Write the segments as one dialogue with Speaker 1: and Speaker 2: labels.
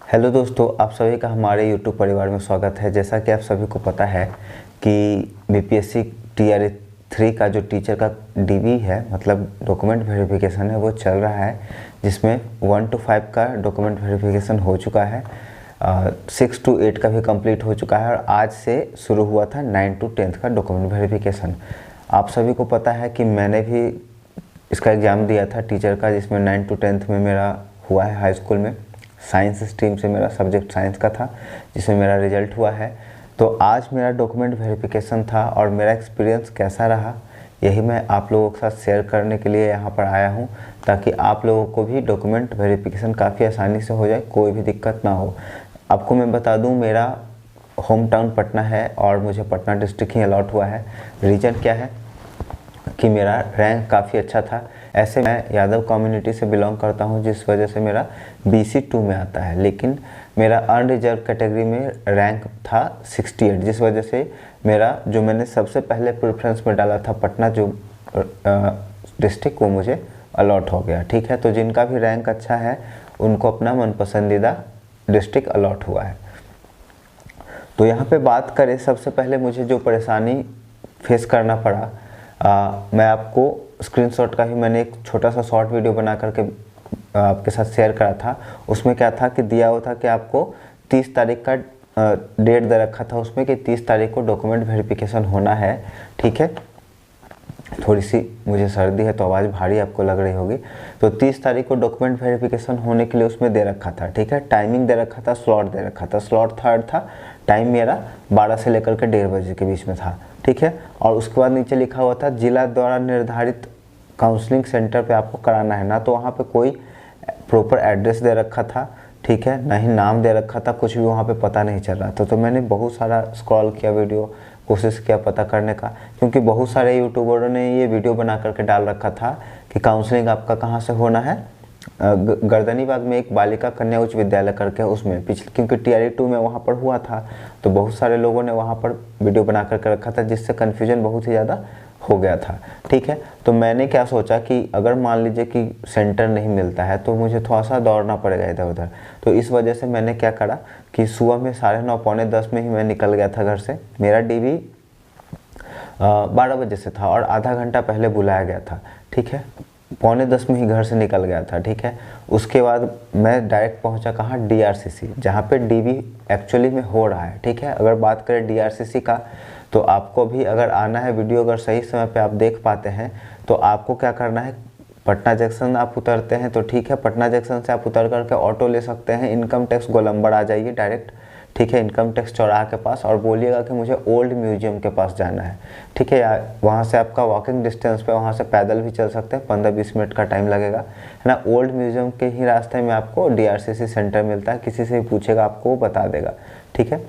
Speaker 1: Hello दोस्तों, आप सभी का हमारे यूट्यूब परिवार में स्वागत है। जैसा कि आप सभी को पता है कि बीपीएससी टीआरई 3 का जो टीचर का डीबी है, मतलब डॉक्यूमेंट वेरिफिकेशन है, वो चल रहा है, जिसमें 1 to 5 का डॉक्यूमेंट वेरिफिकेशन हो चुका है, 6 to 8 का भी कंप्लीट हो चुका है और आज से शुरू हुआ था 9 to 10 का डॉक्यूमेंट वेरिफिकेशन। आप सभी को पता है कि मैंने भी इसका एग्ज़ाम दिया था टीचर का, जिसमें 9 to 10 में मेरा हुआ है हाई स्कूल में। साइंस स्ट्रीम से मेरा सब्जेक्ट साइंस का था, जिसमें मेरा रिजल्ट हुआ है। तो आज मेरा डॉक्यूमेंट वेरिफिकेशन था और मेरा एक्सपीरियंस कैसा रहा, यही मैं आप लोगों के साथ शेयर करने के लिए यहाँ पर आया हूँ, ताकि आप लोगों को भी डॉक्यूमेंट वेरिफिकेशन काफ़ी आसानी से हो जाए, कोई भी दिक्कत ना हो। आपको मैं बता दूँ, मेरा होम टाउन पटना है और मुझे पटना डिस्ट्रिक्ट ही अलॉट हुआ है। रीज़न क्या है कि मेरा रैंक काफ़ी अच्छा था। ऐसे मैं यादव कम्युनिटी से बिलोंग करता हूं, जिस वजह से मेरा BC2 में आता है, लेकिन मेरा अनरिजर्व कैटेगरी में रैंक था 68, जिस वजह से मेरा जो मैंने सबसे पहले प्रेफरेंस में डाला था पटना जो डिस्ट्रिक्ट, वो मुझे अलॉट हो गया। ठीक है, तो जिनका भी रैंक अच्छा है उनको अपना मनपसंदीदा डिस्ट्रिक्ट अलॉट हुआ है। तो यहाँ पे बात करें, सबसे पहले मुझे जो परेशानी फेस करना पड़ा, मैं आपको स्क्रीनशॉट का ही मैंने एक छोटा सा शॉर्ट वीडियो बना करके आपके साथ शेयर करा था। उसमें क्या था कि दिया हुआ था कि आपको 30 तारीख का डेट दे रखा था उसमें कि 30 तारीख को डॉक्यूमेंट वेरिफिकेशन होना है। ठीक है, थोड़ी सी मुझे सर्दी है तो आवाज़ भारी आपको लग रही होगी। तो 30 तारीख को डॉक्यूमेंट वेरिफिकेशन होने के लिए उसमें दे रखा था। ठीक है, टाइमिंग दे रखा था, स्लॉट दे रखा था, स्लॉट 3rd था, टाइम मेरा 12 से लेकर के 1:30 बजे के बीच में था। ठीक है, और उसके बाद नीचे लिखा हुआ था जिला द्वारा निर्धारित काउंसलिंग सेंटर पे आपको कराना है। ना तो वहाँ पे कोई प्रॉपर एड्रेस दे रखा था, ठीक है, ना ही नाम दे रखा था, कुछ भी वहाँ पे पता नहीं चल रहा था। तो मैंने बहुत सारा स्क्रॉल किया वीडियो, कोशिश किया पता करने का, क्योंकि बहुत सारे यूट्यूबरों ने ये वीडियो बना करके डाल रखा था कि काउंसलिंग आपका कहाँ से होना है, गर्दनीबाग में एक बालिका कन्या उच्च विद्यालय करके, उसमें पिछले, क्योंकि टीआरई 2 में वहाँ पर हुआ था, तो बहुत सारे लोगों ने वहाँ पर वीडियो बना करके रखा था, जिससे कन्फ्यूजन बहुत ही ज़्यादा हो गया था। ठीक है, तो मैंने क्या सोचा कि अगर मान लीजिए कि सेंटर नहीं मिलता है तो मुझे थोड़ा सा दौड़ना पड़ेगा इधर उधर। तो इस वजह से मैंने क्या करा कि सुबह में 9:30 पौने 10 में ही मैं निकल गया था घर से। मेरा डीबी 12 बजे से था और आधा घंटा पहले बुलाया गया था। ठीक है, पौने 10 में ही घर से निकल गया था। ठीक है, उसके बाद मैं डायरेक्ट पहुंचा कहाँ, DRCC, जहाँ पे डीबी एक्चुअली में हो रहा है। ठीक है, अगर बात करें DRCC का, तो आपको भी अगर आना है, वीडियो अगर सही समय पे आप देख पाते हैं तो आपको क्या करना है, पटना जंक्शन आप उतरते हैं तो ठीक है, पटना जंक्शन से आप उतर करके ऑटो ले सकते हैं, इनकम टैक्स गोलंबर आ जाइए डायरेक्ट। ठीक है, इनकम टैक्स चौराहा के पास, और बोलिएगा कि मुझे ओल्ड म्यूजियम के पास जाना है। ठीक है, यार वहाँ से आपका वॉकिंग डिस्टेंस पे, वहाँ से पैदल भी चल सकते हैं, 15-20 मिनट का टाइम लगेगा, है ना। ओल्ड म्यूजियम के ही रास्ते में आपको DRCC सेंटर मिलता है, किसी से भी पूछेगा आपको वो बता देगा। ठीक है,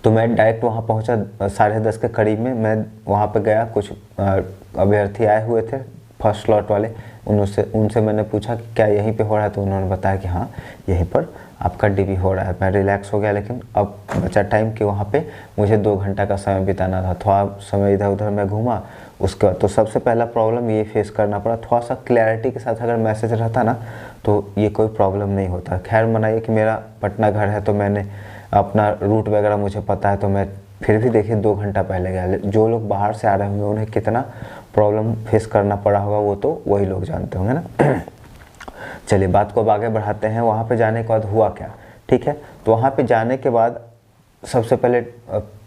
Speaker 1: तो मैं डायरेक्ट वहाँ पहुँचा 10:30 के करीब में। मैं वहाँ पे गया, कुछ अभ्यर्थी आए हुए थे फर्स्ट स्लॉट वाले, उनसे मैंने पूछा कि क्या यहीं पे हो रहा है, तो उन्होंने बताया कि हाँ यहीं पर आपका डीबी हो रहा है। मैं रिलैक्स हो गया, लेकिन अब बचा टाइम कि वहाँ पे मुझे 2 घंटा का समय बिताना था। थोड़ा समय इधर उधर मैं घूमा। उसके बाद तो सबसे पहला प्रॉब्लम ये फेस करना पड़ा, थोड़ा सा क्लैरिटी के साथ अगर मैसेज रहता ना तो ये कोई प्रॉब्लम नहीं होता। खैर मनाइए कि मेरा पटना घर है तो मैंने अपना रूट वगैरह मुझे पता है, तो मैं फिर भी देखिए 2 घंटा पहले गया। जो लोग बाहर से आ रहे होंगे उन्हें कितना प्रॉब्लम फेस करना पड़ा होगा, वो तो वही लोग जानते होंगे ना। चलिए बात को अब आगे बढ़ाते हैं। वहाँ पे जाने के बाद हुआ क्या, ठीक है, तो वहाँ पे जाने के बाद सबसे पहले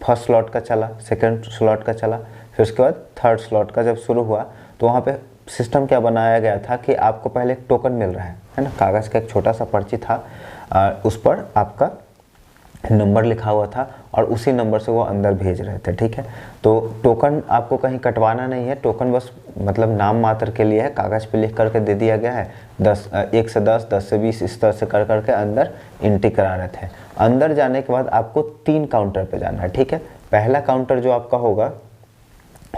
Speaker 1: फर्स्ट स्लॉट का चला, सेकंड स्लॉट का चला, फिर उसके बाद थर्ड स्लॉट का जब शुरू हुआ तो वहाँ पे सिस्टम क्या बनाया गया था कि आपको पहले एक टोकन मिल रहा है ना, कागज़ का एक छोटा सा पर्ची था, उस पर आपका नंबर लिखा हुआ था और उसी नंबर से वो अंदर भेज रहे थे। ठीक है, तो टोकन आपको कहीं कटवाना नहीं है, टोकन बस मतलब नाम मात्र के लिए है, कागज़ पे लिख करके दे दिया गया है। 1 से 10, 10 से 20 इस तरह से कर करके अंदर एंट्री करा रहे थे। अंदर जाने के बाद आपको 3 काउंटर पे जाना है। ठीक है, पहला काउंटर जो आपका होगा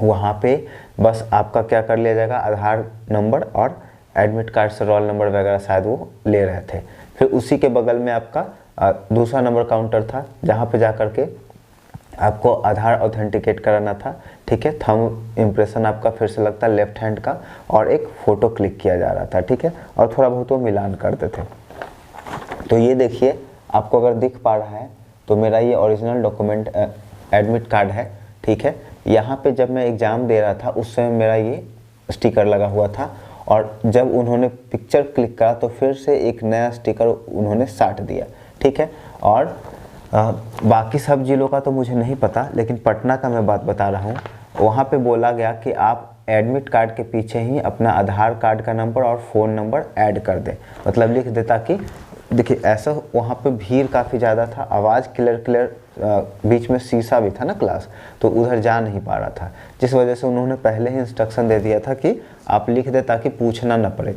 Speaker 1: वहाँ पे बस आपका क्या कर लिया जाएगा, आधार नंबर और एडमिट कार्ड से रोल नंबर वगैरह शायद वो ले रहे थे। फिर उसी के बगल में आपका दूसरा नंबर काउंटर था, जहाँ पे जा करके आपको आधार ऑथेंटिकेट कराना था। ठीक है, थंब इम्प्रेशन आपका फिर से लगता है लेफ्ट हैंड का, और एक फ़ोटो क्लिक किया जा रहा था। ठीक है, और थोड़ा बहुत वो मिलान करते थे। तो ये देखिए, आपको अगर दिख पा रहा है तो मेरा ये ओरिजिनल डॉक्यूमेंट एडमिट कार्ड है, ठीक है। यहाँ पे जब मैं एग्ज़ाम दे रहा था उस समय मेरा ये स्टिकर लगा हुआ था, और जब उन्होंने पिक्चर क्लिक करा तो फिर से एक नया स्टिकर उन्होंने साट दिया, ठीक है। और बाकी सब जिलों का तो मुझे नहीं पता, लेकिन पटना का मैं बात बता रहा हूँ। वहाँ पे बोला गया कि आप एडमिट कार्ड के पीछे ही अपना आधार कार्ड का नंबर और फ़ोन नंबर ऐड कर दें, मतलब लिख दे, ताकि देखिए ऐसा वहाँ पे भीड़ काफ़ी ज़्यादा था, आवाज़ क्लियर बीच में शीशा भी था ना क्लास, तो उधर जा नहीं पा रहा था, जिस वजह से उन्होंने पहले ही इंस्ट्रक्शन दे दिया था कि आप लिख दें ताकि पूछना न पड़े,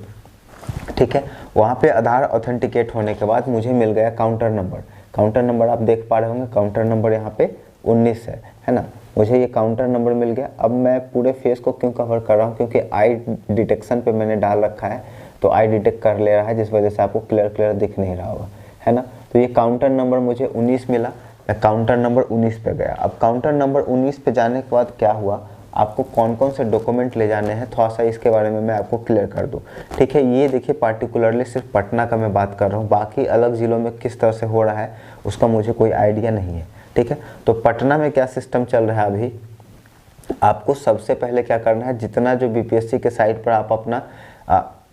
Speaker 1: ठीक है। वहाँ पे आधार ऑथेंटिकेट होने के बाद मुझे मिल गया काउंटर नंबर। काउंटर नंबर आप देख पा रहे होंगे, काउंटर नंबर यहाँ पे 19 है ना। मुझे ये काउंटर नंबर मिल गया। अब मैं पूरे फेस को क्यों कवर कर रहा हूँ, क्योंकि आई डिटेक्शन पे मैंने डाल रखा है, तो आई डिटेक्ट कर ले रहा है, जिस वजह से आपको क्लियर दिख नहीं रहा होगा, है ना। तो ये काउंटर नंबर मुझे 19 मिला, मैं काउंटर नंबर 19 पे गया। अब काउंटर नंबर 19 पे जाने के बाद क्या हुआ, आपको कौन कौन से डॉक्यूमेंट ले जाने हैं, थोड़ा सा इसके बारे में मैं आपको क्लियर कर दूं, ठीक है। ये देखिए पार्टिकुलरली सिर्फ पटना का मैं बात कर रहा हूँ, बाकी अलग ज़िलों में किस तरह से हो रहा है उसका मुझे कोई आइडिया नहीं है, ठीक है। तो पटना में क्या सिस्टम चल रहा है अभी, आपको सबसे पहले क्या करना है, जितना जो बीपीएससी के साइट पर आप अपना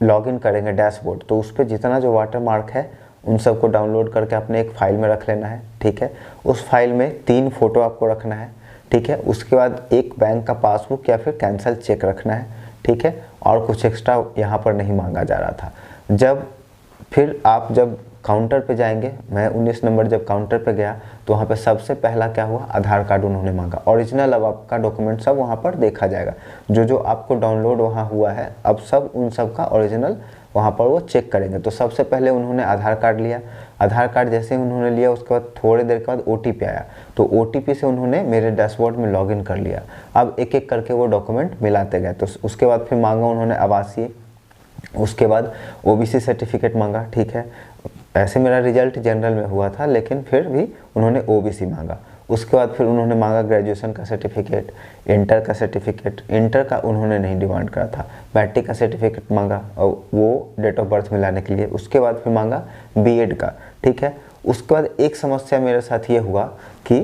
Speaker 1: लॉगिन करेंगे डैशबोर्ड, तो उस पर जितना जो वाटर मार्क है उन सबको डाउनलोड करके अपने एक फ़ाइल में रख लेना है, ठीक है। उस फाइल में 3 फोटो आपको रखना है, ठीक है। उसके बाद एक बैंक का पासबुक या फिर कैंसल चेक रखना है, ठीक है। और कुछ एक्स्ट्रा यहाँ पर नहीं मांगा जा रहा था। फिर आप जब काउंटर पे जाएंगे, मैं 19 नंबर जब काउंटर पे गया तो वहाँ पे सबसे पहला क्या हुआ, आधार कार्ड उन्होंने मांगा। ओरिजिनल अब आपका डॉक्यूमेंट सब वहाँ पर देखा जाएगा, जो आपको डाउनलोड वहाँ हुआ है अब सब उन सब का ओरिजिनल वहाँ पर वो चेक करेंगे। तो सबसे पहले उन्होंने आधार कार्ड लिया। आधार कार्ड जैसे ही उन्होंने लिया उसके बाद थोड़ी देर के बाद OTP आया, तो OTP से उन्होंने मेरे डैशबोर्ड में लॉगिन कर लिया। अब एक एक करके वो डॉक्यूमेंट मिलाते गए। तो उसके बाद फिर मांगा उन्होंने आवासीय, उसके बाद OBC सर्टिफिकेट मांगा, ठीक है। ऐसे मेरा रिजल्ट जनरल में हुआ था, लेकिन फिर भी उन्होंने OBC मांगा। उसके बाद फिर उन्होंने मांगा ग्रेजुएशन का सर्टिफिकेट, इंटर का सर्टिफिकेट, इंटर का उन्होंने नहीं डिमांड करा था, मैट्रिक का सर्टिफिकेट मांगा और वो डेट ऑफ बर्थ मिलाने के लिए। उसके बाद फिर मांगा BEd का, ठीक है। उसके बाद एक समस्या मेरे साथ ये हुआ कि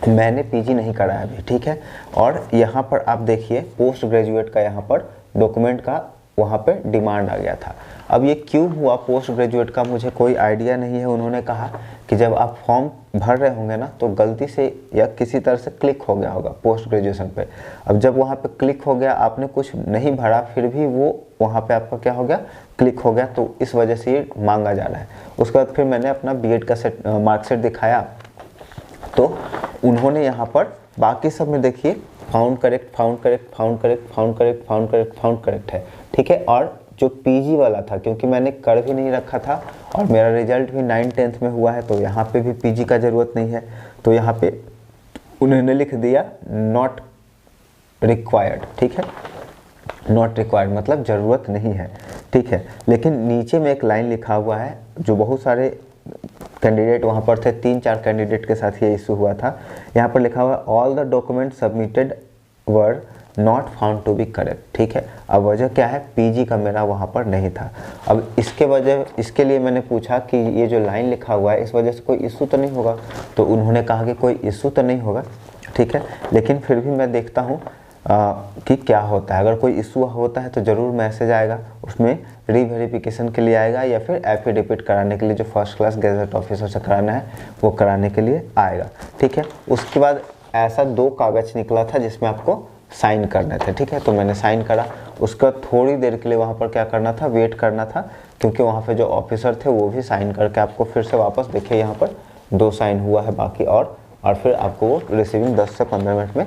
Speaker 1: मैंने PG नहीं कराया अभी, ठीक है। और यहाँ पर आप देखिए पोस्ट ग्रेजुएट का यहाँ पर डॉक्यूमेंट का वहाँ पे डिमांड आ गया था। अब ये क्यों हुआ पोस्ट ग्रेजुएट का मुझे कोई आइडिया नहीं है। उन्होंने कहा कि जब आप फॉर्म भर रहे होंगे ना तो गलती से या किसी तरह से क्लिक हो गया होगा पोस्ट ग्रेजुएशन पे। अब जब वहाँ पे क्लिक हो गया, आपने कुछ नहीं भरा, फिर भी वो वहाँ पे आपका क्या हो गया, क्लिक हो गया, तो इस वजह से ये मांगा जा रहा है। उसके बाद फिर मैंने अपना BEd का मार्कशीट दिखाया, तो उन्होंने यहाँ पर बाकी सब में देखिए found correct, found correct, found correct, found correct, found correct, found correct है, ठीक है। और जो PG वाला था, क्योंकि मैंने कर भी नहीं रखा था और मेरा रिजल्ट भी 9th-10th में हुआ है, तो यहाँ पे भी PG का ज़रूरत नहीं है। तो यहाँ पे उन्होंने लिख दिया नॉट रिक्वायर्ड, ठीक है। नॉट रिक्वायर्ड मतलब ज़रूरत नहीं है, ठीक है। लेकिन नीचे में एक लाइन लिखा हुआ है, जो बहुत सारे कैंडिडेट वहाँ पर थे, 3-4 कैंडिडेट के साथ ये इशू हुआ था। यहाँ पर लिखा हुआ है all the document submitted were not found to be correct, ठीक है। अब वजह क्या है, PG का मेरा वहाँ पर नहीं था। अब इसके लिए मैंने पूछा कि ये जो लाइन लिखा हुआ है इस वजह से कोई इशू तो नहीं होगा, तो उन्होंने कहा कि कोई इशू तो नहीं होगा, ठीक है। लेकिन फिर भी मैं देखता हूँ कि क्या होता है। अगर कोई इशू होता है तो ज़रूर मैसेज आएगा, उसमें रीवेरिफिकेशन के लिए आएगा या फिर एफिडेविट कराने के लिए, जो फर्स्ट क्लास गैजेट ऑफिसर से कराना है वो कराने के लिए आएगा, ठीक है। उसके बाद ऐसा 2 कागज़ निकला था जिसमें आपको साइन करने थे, ठीक है। तो मैंने साइन करा। उसका थोड़ी देर के लिए वहाँ पर क्या करना था, वेट करना था, क्योंकि वहाँ पे जो ऑफिसर थे वो भी साइन करके आपको फिर से वापस, देखिए यहाँ पर 2 साइन हुआ है बाकी, और फिर आपको वो रिसीविंग 10 से 15 मिनट में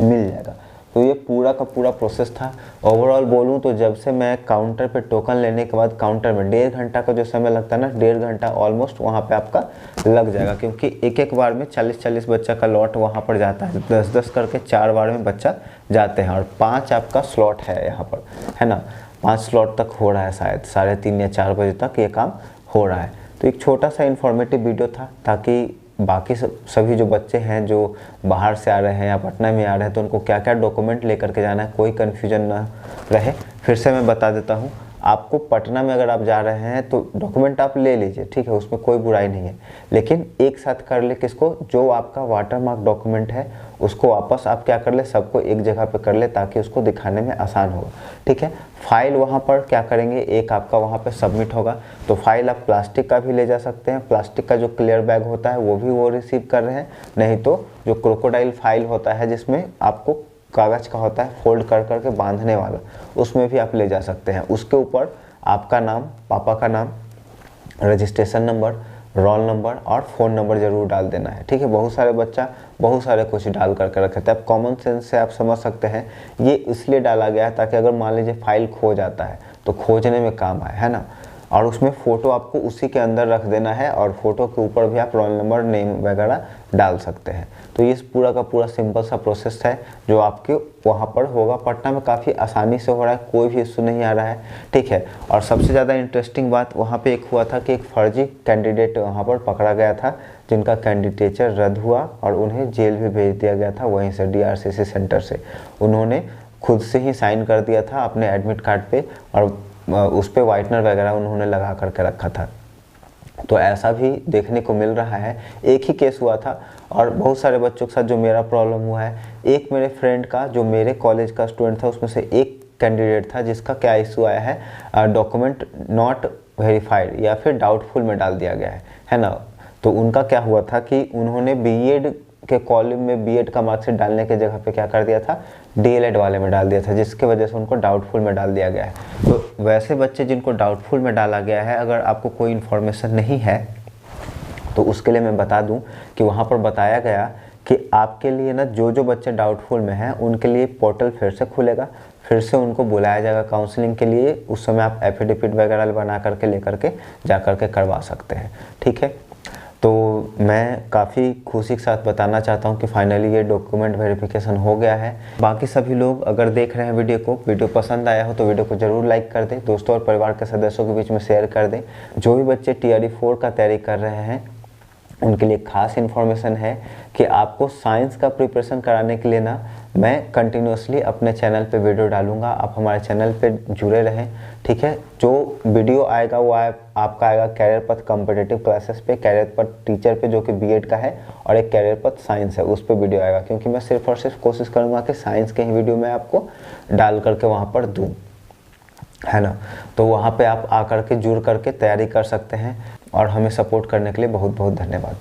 Speaker 1: मिल जाएगा। तो ये पूरा का पूरा प्रोसेस था। ओवरऑल बोलूँ तो जब से मैं काउंटर पे टोकन लेने के बाद काउंटर में 1.5 घंटा का जो समय लगता है ना, 1.5 घंटा ऑलमोस्ट वहाँ पे आपका लग जाएगा, क्योंकि एक बार में 40-40 बच्चा का लॉट वहाँ पर जाता है, 10-10 करके 4 बार में बच्चा जाते हैं, और 5 आपका स्लॉट है यहाँ पर, है ना। 5 स्लॉट तक हो रहा है, शायद 3:30 या 4 बजे तक ये काम हो रहा है। तो एक छोटा सा इन्फॉर्मेटिव वीडियो था, ताकि बाकी सभी जो बच्चे हैं जो बाहर से आ रहे हैं या पटना में आ रहे हैं, तो उनको क्या क्या डॉक्यूमेंट लेकर के जाना है, कोई कन्फ्यूजन ना रहे। फिर से मैं बता देता हूँ, आपको पटना में अगर आप जा रहे हैं तो डॉक्यूमेंट आप ले लीजिए, ठीक है, उसमें कोई बुराई नहीं है, लेकिन एक साथ कर ले किसको, जो आपका वाटरमार्क डॉक्यूमेंट है उसको वापस आप क्या कर ले, सबको एक जगह पे कर ले ताकि उसको दिखाने में आसान हो, ठीक है। फाइल वहाँ पर क्या करेंगे, एक आपका वहाँ पे सबमिट होगा, तो फाइल आप प्लास्टिक का भी ले जा सकते हैं, प्लास्टिक का जो क्लियर बैग होता है वो रिसीव कर रहे हैं, नहीं तो जो क्रोकोडाइल फाइल होता है जिसमें आपको कागज़ का होता है फोल्ड कर करके बांधने वाला, उसमें भी आप ले जा सकते हैं। उसके ऊपर आपका नाम, पापा का नाम, रजिस्ट्रेशन नंबर, रोल नंबर और फ़ोन नंबर ज़रूर डाल देना है, ठीक है। बहुत सारे बच्चा बहुत सारे कुछ डाल करके रखे थे, अब कॉमन सेंस से आप समझ सकते हैं ये इसलिए डाला गया है ताकि अगर मान लीजिए फाइल खो जाता है तो खोजने में काम आए, है ना। और उसमें फ़ोटो आपको उसी के अंदर रख देना है और फोटो के ऊपर भी आप रोल नंबर, नेम वगैरह डाल सकते हैं। तो ये पूरा का पूरा सिंपल सा प्रोसेस है जो आपके वहाँ पर होगा। पटना में काफ़ी आसानी से हो रहा है, कोई भी इशू नहीं आ रहा है, ठीक है। और सबसे ज़्यादा इंटरेस्टिंग बात वहाँ पे एक हुआ था कि एक फर्जी कैंडिडेट वहाँ पर पकड़ा गया था जिनका कैंडिडेचर रद्द हुआ और उन्हें जेल भी भेज दिया गया था, वहीं से DRCC सेंटर से। उन्होंने खुद से ही साइन कर दिया था अपने एडमिट कार्ड पे और उस पर वाइटनर वगैरह उन्होंने लगा करके रखा था। तो ऐसा भी देखने को मिल रहा है। एक ही केस हुआ था और बहुत सारे बच्चों के साथ जो मेरा प्रॉब्लम हुआ है, एक मेरे फ्रेंड का जो मेरे कॉलेज का स्टूडेंट था उसमें से एक कैंडिडेट था जिसका क्या इशू आया है, डॉक्यूमेंट नॉट वेरीफाइड या फिर डाउटफुल में डाल दिया गया है ना। तो उनका क्या हुआ था कि उन्होंने बीएड के कॉलम में बीएड का मार्कशीट डालने के जगह पे क्या कर दिया था, डीएलएड वाले में डाल दिया था, जिसके वजह से उनको डाउटफुल में डाल दिया गया है। तो वैसे बच्चे जिनको डाउटफुल में डाला गया है, अगर आपको कोई इन्फॉर्मेशन नहीं है तो उसके लिए मैं बता दूं कि वहाँ पर बताया गया कि आपके लिए ना जो बच्चे डाउटफुल में हैं उनके लिए पोर्टल फिर से खुलेगा, फिर से उनको बुलाया जाएगा काउंसलिंग के लिए। उस समय आप एफिडेविट वगैरह बना करके लेकर के जा करके करवा सकते हैं, ठीक है। तो मैं काफ़ी खुशी के साथ बताना चाहता हूँ कि फाइनली ये डॉक्यूमेंट वेरिफिकेशन हो गया है। बाकी सभी लोग अगर देख रहे हैं वीडियो पसंद आया हो तो वीडियो को ज़रूर लाइक कर दें, दोस्तों और परिवार के सदस्यों के बीच में शेयर कर दें। जो भी बच्चे TRE 4 का तैयारी कर रहे हैं उनके लिए खास इन्फॉर्मेशन है कि आपको साइंस का प्रिपरेशन कराने के लिए ना मैं कंटिन्यूसली अपने चैनल पे वीडियो डालूंगा। आप हमारे चैनल पे जुड़े रहें, ठीक है। जो वीडियो आएगा वो आपका आएगा कैरियर पथ कॉम्पिटिटिव क्लासेस पे, कैरियर पथ टीचर पे जो कि बीएड का है, और एक कैरियर पथ साइंस है उस पर वीडियो आएगा, क्योंकि मैं सिर्फ और सिर्फ कोशिश करूँगा कि साइंस के ही वीडियो मैं आपको डाल करके वहाँ पर दूँ, है ना। तो वहाँ पे आप आकर के जुड़ करके तैयारी कर सकते हैं और हमें सपोर्ट करने के लिए बहुत बहुत धन्यवाद।